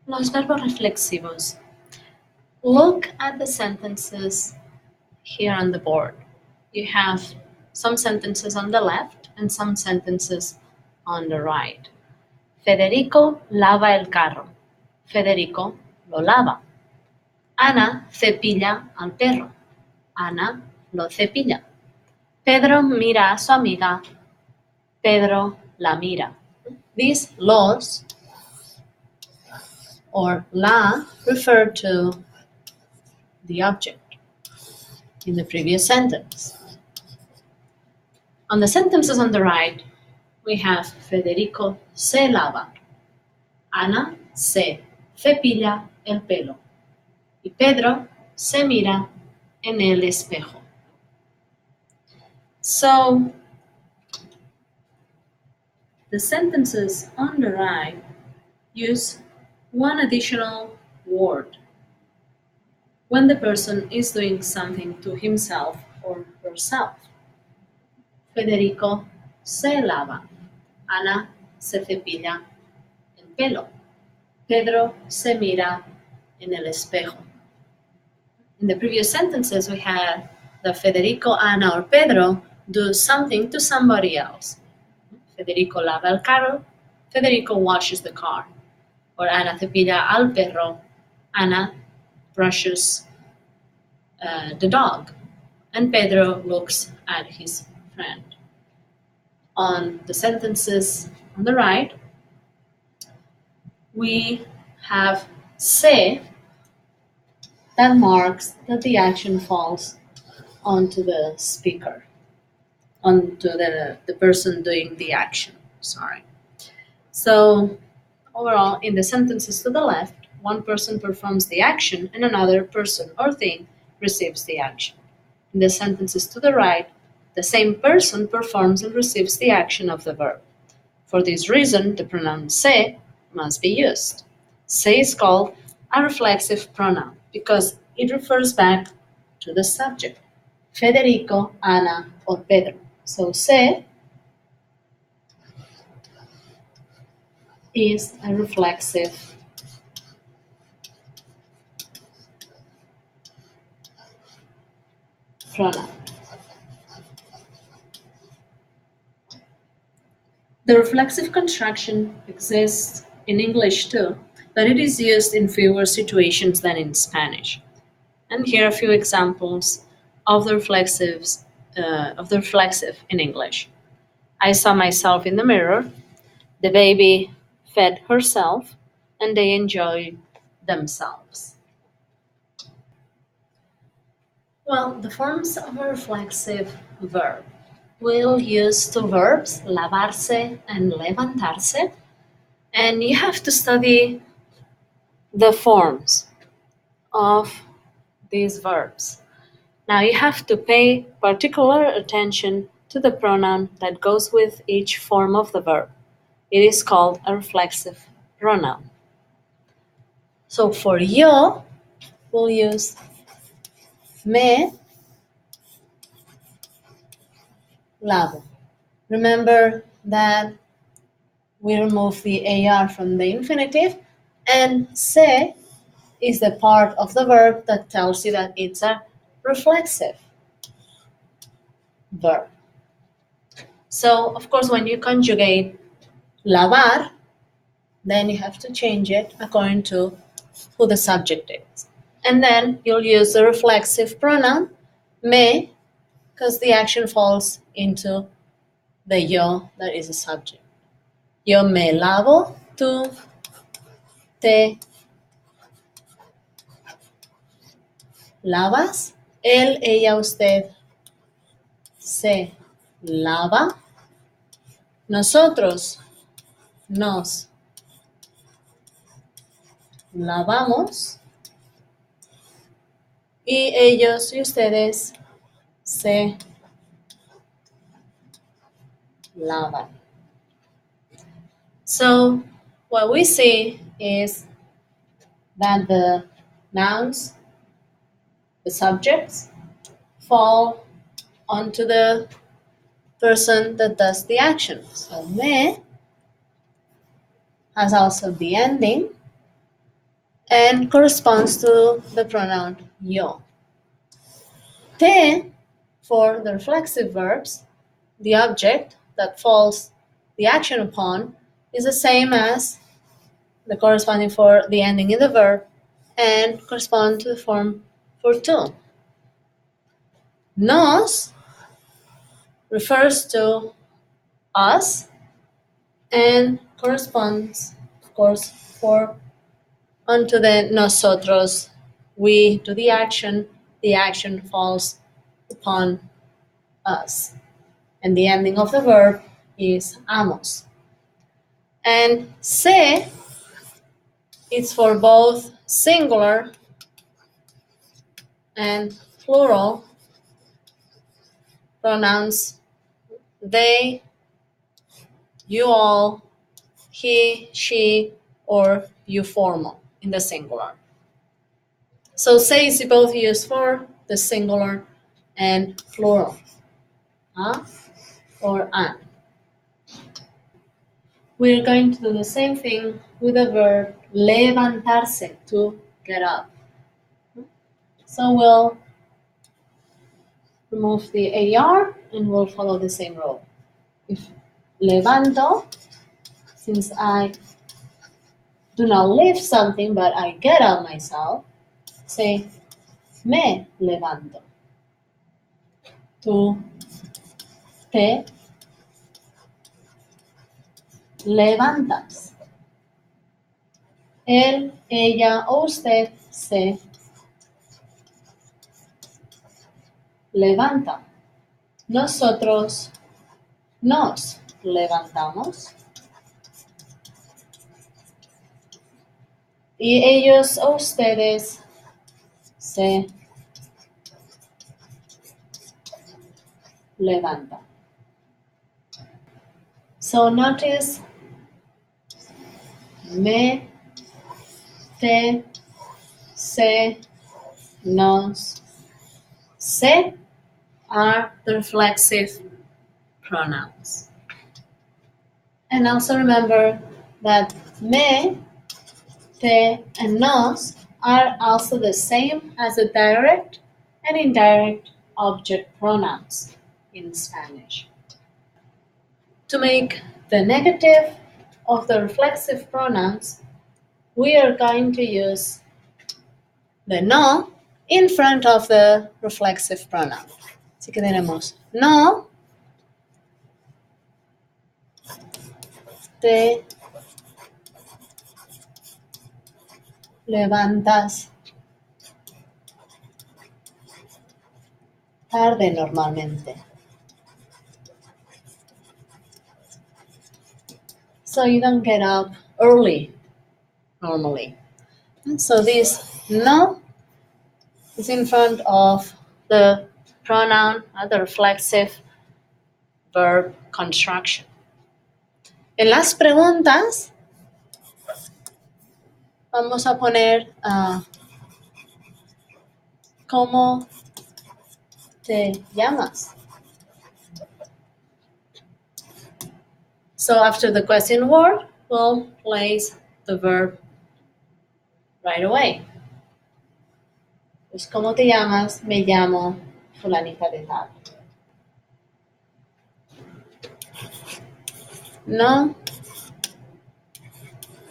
Los verbos reflexivos. Look at the sentences here on the board. You have some sentences on the left and some sentences on the right. Federico lava el carro. Federico lo lava. Ana cepilla al perro. Ana lo cepilla. Pedro mira a su amiga. Pedro la mira. These los or la refer to the object in the previous sentence. On the sentences on the right, we have Federico se lava, Ana se cepilla el pelo y Pedro se mira en el espejo. So, the sentences on the right use one additional word when the person is doing something to himself or herself. Federico se lava. Ana se cepilla el pelo. Pedro se mira en el espejo. In the previous sentences, we had that Federico, Ana, or Pedro do something to somebody else. Federico lava el carro. Federico washes the car. Or Ana cepilla al perro. Ana brushes the dog. And Pedro looks at his friend. On the sentences on the right, we have se that marks that the action falls onto the speaker, onto the person doing the action. So overall, in the sentences to the left, one person performs the action and another person or thing receives the action. In the sentences to the right, the same person performs and receives the action of the verb. For this reason, the pronoun se must be used. Se is called a reflexive pronoun because it refers back to the subject, Federico, Ana, or Pedro. So se is a reflexive pronoun. The reflexive construction exists in English too, but it is used in fewer situations than in Spanish. And here are a few examples of the reflexive in English. I saw myself in the mirror. The baby fed herself, and they enjoyed themselves. Well, the forms of a reflexive verb. We'll use two verbs, lavarse and levantarse, and you have to study the forms of these verbs. Now you have to pay particular attention to the pronoun that goes with each form of the verb. It is called a reflexive pronoun. So for yo, we'll use me lavo. Remember that we remove the AR from the infinitive, and se is the part of the verb that tells you that it's a reflexive verb. So, of course, when you conjugate lavar, then you have to change it according to who the subject is. And then you'll use the reflexive pronoun me, because the action falls into the yo that is a subject. Yo me lavo, tú te lavas, él, ella, usted se lava, nosotros nos lavamos y ellos y ustedes se lavan. So what we see is that the nouns, the subjects, fall onto the person that does the action. So me has also the ending, and corresponds to the pronoun yo. Te, for the reflexive verbs, the object that falls the action upon is the same as the corresponding for the ending in the verb and correspond to the form for to. Nos refers to us and corresponds, of course, for onto the nosotros. We do the action falls upon us. And the ending of the verb is amos. And se, it's for both singular and plural pronouns. They, you all, he, she, or you formal in the singular. So se is both used for the singular and plural. Or an. We're going to do the same thing with the verb levantarse, to get up. So we'll remove the AR and we'll follow the same rule. If levanto, since I do not lift something but I get up myself, say me levanto. Tú te levantas. Él, ella o usted se levanta. Nosotros nos levantamos. Y ellos o ustedes se levantan. So notice me, te, se, nos, se are the reflexive pronouns. And also remember that me, te, and nos are also the same as the direct and indirect object pronouns in Spanish. To make the negative of the reflexive pronouns, we are going to use the no in front of the reflexive pronoun. Así que tenemos no te levantas tarde normalmente. So you don't get up early normally. So this no is in front of the pronoun, the reflexive verb construction. En las preguntas vamos a poner ¿cómo te llamas? So after the question word, we'll place the verb right away. Pues, ¿cómo te llamas? Me llamo fulanita de tal. No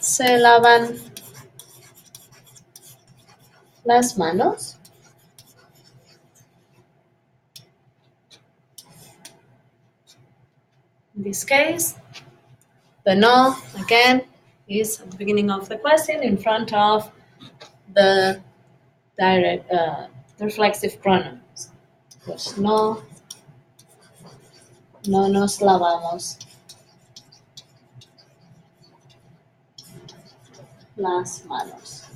se lavan las manos. In this case, the no, again, is at the beginning of the question in front of the direct, the reflexive pronouns. Pues no nos lavamos las manos.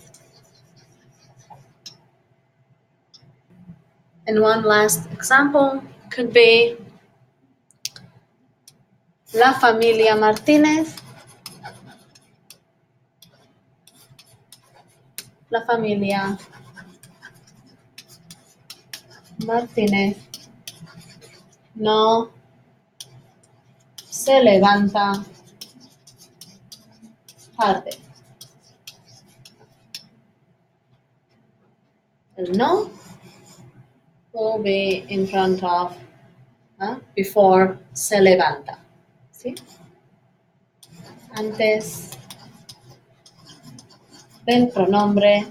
And one last example could be la familia Martínez. La familia Martínez no se levanta tarde. El no will be in front of, before se levanta. ¿Sí? Antes del pronombre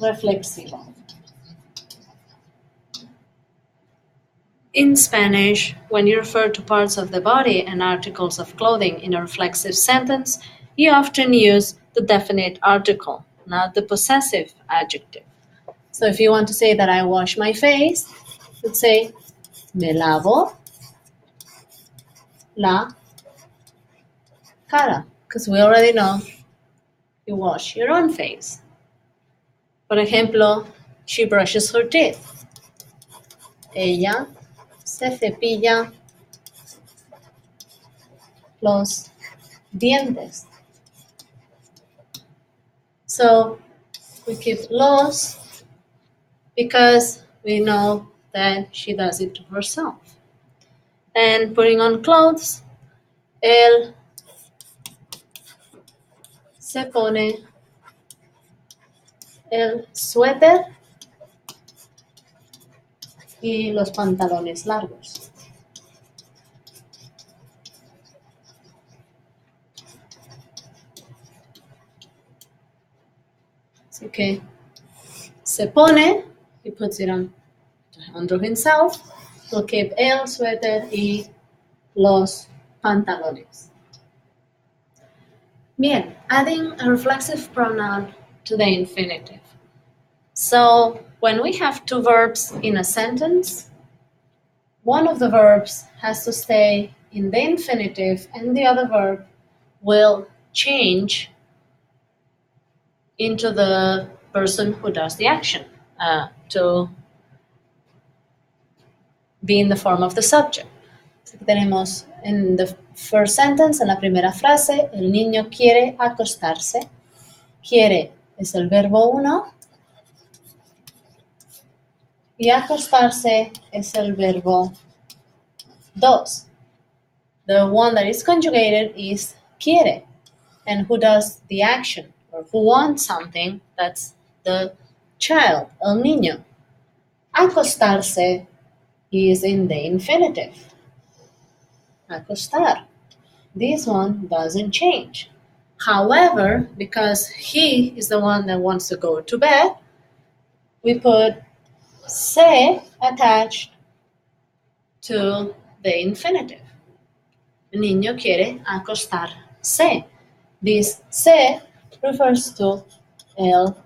reflexivo. In Spanish, when you refer to parts of the body and articles of clothing in a reflexive sentence, you often use the definite article, not the possessive adjective. So if you want to say that I wash my face, you'd say me lavo la cara, because we already know you wash your own face. Por ejemplo, she brushes her teeth. Ella se cepilla los dientes. So we keep los because we know that she does it to herself. And putting on clothes, él se pone el suéter y los pantalones largos. Así que se pone, he puts it on under himself, will keep el suéter y los pantalones. Bien, adding a reflexive pronoun to the infinitive. So when we have two verbs in a sentence, one of the verbs has to stay in the infinitive and the other verb will change into the person who does the action to be in the form of the subject. Así que tenemos en the first sentence, en la primera frase, el niño quiere acostarse. Quiere es el verbo 1 y acostarse es el verbo 2. The one that is conjugated is quiere. And who does the action or who wants something, that's the child, el niño. Acostarse is in the infinitive. Acostar. This one doesn't change. However, because he is the one that wants to go to bed, we put se attached to the infinitive. El niño quiere acostarse. This se refers to el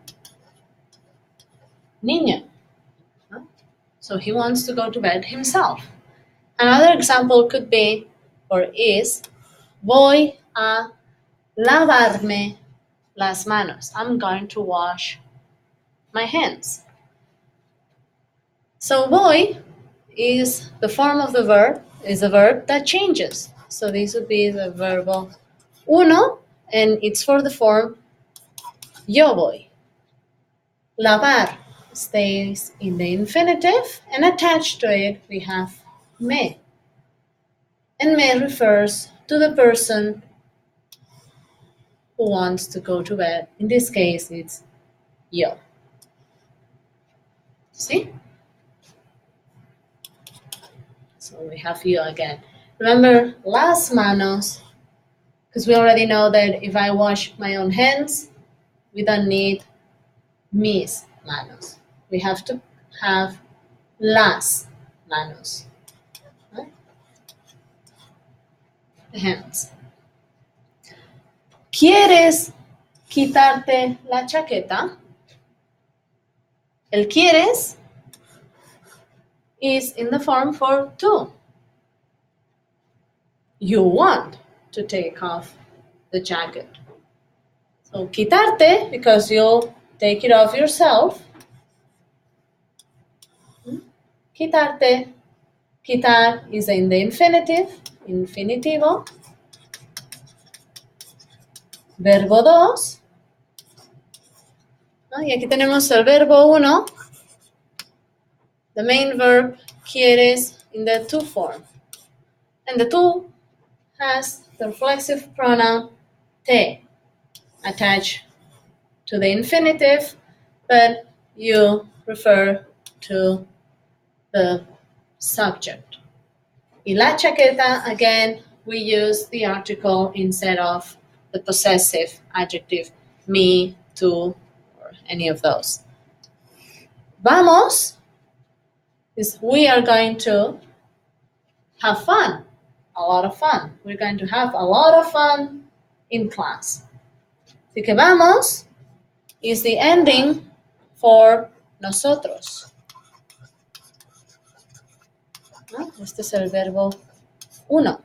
niño. So he wants to go to bed himself. Another example could be, or is, voy a lavarme las manos. I'm going to wash my hands. So voy is the form of the verb, is a verb that changes. So this would be the verbo uno, and it's for the form yo voy. Lavar stays in the infinitive, and attached to it we have me. And me refers to the person who wants to go to bed. In this case, it's yo. See? So we have yo again. Remember, las manos, because we already know that if I wash my own hands, we don't need mis manos. We have to have las manos. Right? The hands. ¿Quieres quitarte la chaqueta? El quieres is in the form for tú. You want to take off the jacket. So quitarte, because you'll take it off yourself. Quitarte. Quitar is in the infinitive, infinitivo. Verbo 2. Y aquí tenemos el verbo 1. The main verb quieres in the tú form. And the tú has the reflexive pronoun te attached to the infinitive, but you refer to the subject. Y la chaqueta, again, we use the article instead of the possessive adjective me, tú, or any of those. Vamos is we are going to have fun, a lot of fun. We're going to have a lot of fun in class. Así que vamos is the ending for nosotros. ¿No? Este es el verbo 1.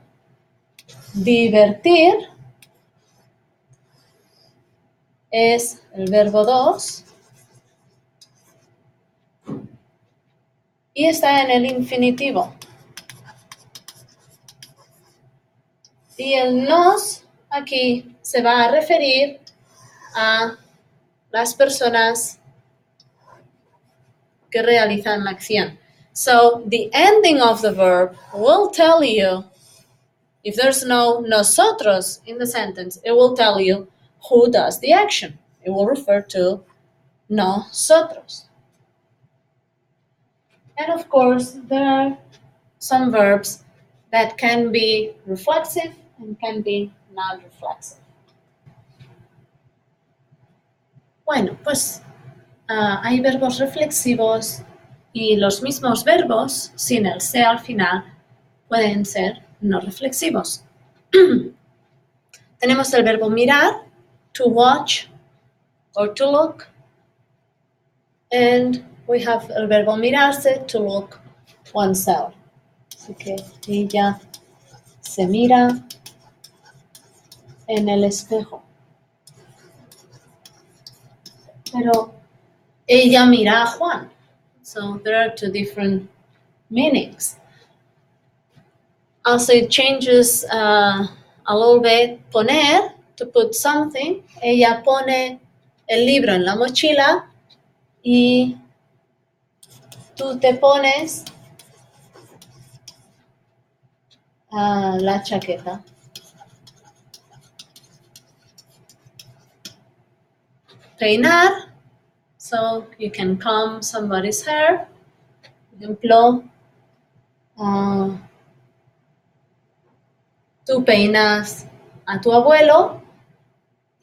Divertir es el verbo 2 y está en el infinitivo. Y el nos aquí se va a referir a las personas que realizan la acción. So the ending of the verb will tell you, if there's no nosotros in the sentence, it will tell you who does the action. It will refer to nosotros. And of course, there are some verbs that can be reflexive and can be non-reflexive. Bueno, pues hay verbos reflexivos y los mismos verbos, sin el se al final, pueden ser no reflexivos. Tenemos el verbo mirar, to watch or to look, and we have el verbo mirarse, to look oneself. Así que ella se mira en el espejo. Pero ella mira a Juan. So there are two different meanings. Also, it changes a little bit. Poner, to put something. Ella pone el libro en la mochila y tú te pones la chaqueta. Peinar, so you can comb somebody's hair. Por ejemplo, tú peinas a tu abuelo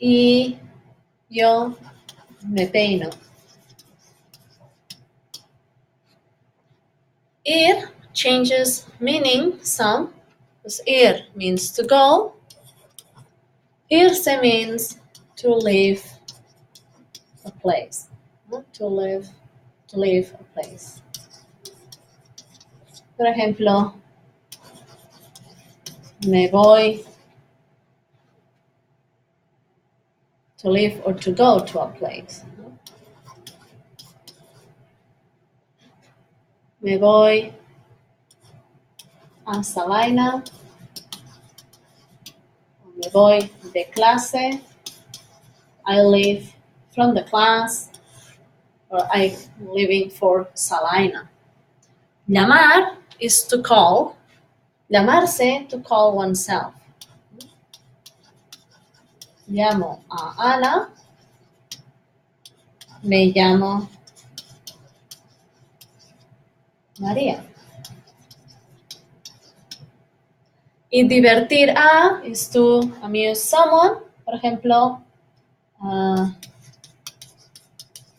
y yo me peino. Ir changes meaning some. Because ir means to go. Irse means to leave a place. To leave a place. Por ejemplo, me voy, to leave or to go to a place. Me voy a Salina. Me voy de clase. I leave from the class. Or I'm leaving for Salina. Llamar is to call. Llamarse, to call oneself. Llamo a Ana. Me llamo María. Y divertir a is to amuse someone. Por ejemplo,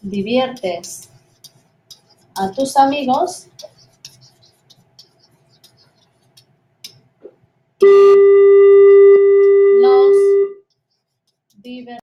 diviertes a tus amigos. Nos divertimos.